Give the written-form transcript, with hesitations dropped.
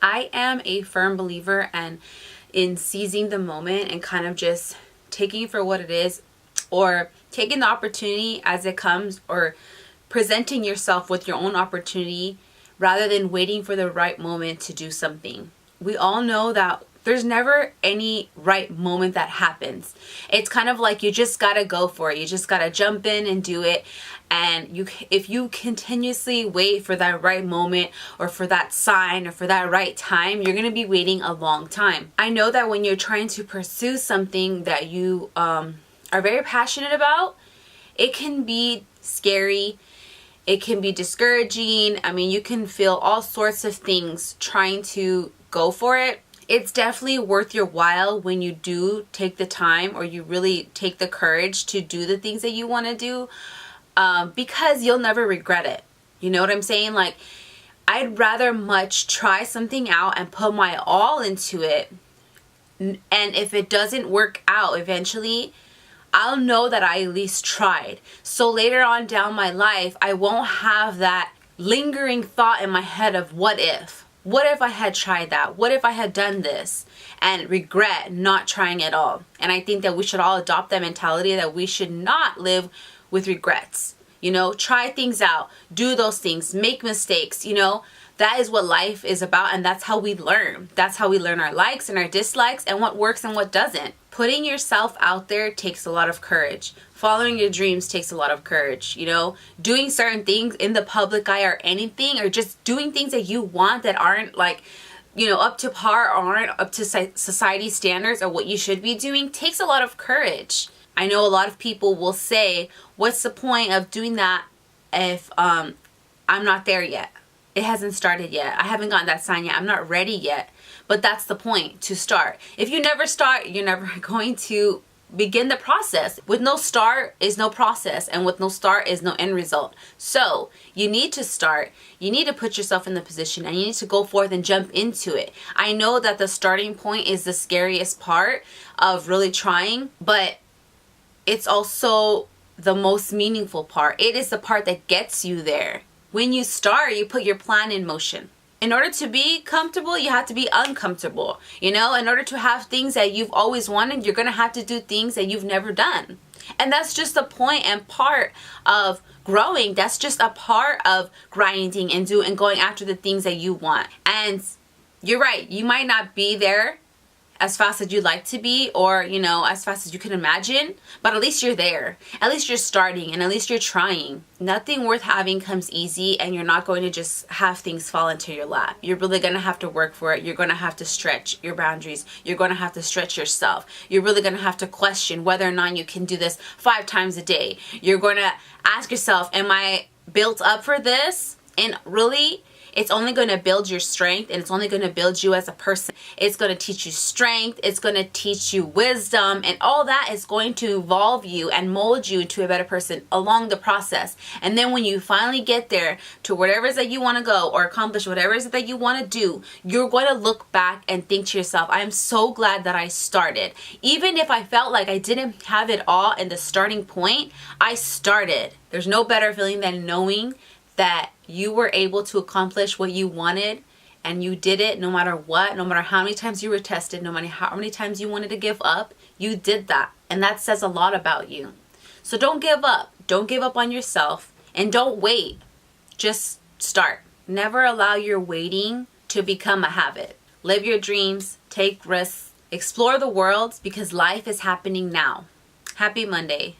I am a firm believer in seizing the moment and kind of just taking it for what it is, or taking the opportunity as it comes, or presenting yourself with your own opportunity rather than waiting for the right moment to do something. We all know that there's never any right moment that happens. It's kind of like you just gotta go for it. You just gotta jump in and do it. And if you continuously wait for that right moment, or for that sign, or for that right time, you're gonna be waiting a long time. I know that when you're trying to pursue something that you are very passionate about, it can be scary. It can be discouraging. I mean, you can feel all sorts of things trying to go for it. It's definitely worth your while when you do take the time, or you really take the courage to do the things that you want to do, because you'll never regret it. You know what I'm saying? Like, I'd rather much try something out and put my all into it, and if it doesn't work out eventually, I'll know that I at least tried. So later on down my life, I won't have that lingering thought in my head of what if? What if I had tried that? What if I had done this? And regret not trying at all. And I think that we should all adopt that mentality, that we should not live with regrets. You know, try things out, do those things, make mistakes, you know. That is what life is about, and that's how we learn. That's how we learn our likes and our dislikes, and what works and what doesn't. Putting yourself out there takes a lot of courage. Following your dreams takes a lot of courage, you know. Doing certain things in the public eye or anything, or just doing things that you want that aren't like, you know, up to par, or aren't up to society standards or what you should be doing, takes a lot of courage. I know a lot of people will say, what's the point of doing that if I'm not there yet? It hasn't started yet. I haven't gotten that sign yet. I'm not ready yet. But that's the point, to start. If you never start, you're never going to begin the process. With no start is no process, and with no start is no end result. So you need to start. You need to put yourself in the position, and you need to go forth and jump into it. I know that the starting point is the scariest part of really trying, but it's also the most meaningful part. It is the part that gets you there. When you start, you put your plan in motion. In order to be comfortable, you have to be uncomfortable. You know, in order to have things that you've always wanted, you're going to have to do things that you've never done. And that's just the point and part of growing. That's just a part of grinding and going after the things that you want. And you're right, you might not be there as fast as you'd like to be, or, you know, as fast as you can imagine, but at least you're there. At least you're starting, and at least you're trying. Nothing worth having comes easy, and you're not going to just have things fall into your lap. You're really going to have to work for it. You're going to have to stretch your boundaries. You're going to have to stretch yourself. You're really going to have to question whether or not you can do this 5 times a day. You're going to ask yourself, am I built up for this? And really, it's only going to build your strength, and it's only going to build you as a person. It's going to teach you strength. It's going to teach you wisdom, and all that is going to evolve you and mold you into a better person along the process. And then when you finally get there to whatever it is that you want to go, or accomplish whatever it is that you want to do, you're going to look back and think to yourself, I am so glad that I started. Even if I felt like I didn't have it all in the starting point, I started. There's no better feeling than knowing that you were able to accomplish what you wanted, and you did it no matter what, no matter how many times you were tested, no matter how many times you wanted to give up, you did that. And that says a lot about you. So don't give up. Don't give up on yourself, and don't wait. Just start. Never allow your waiting to become a habit. Live your dreams, take risks, explore the world, because life is happening now. Happy Monday.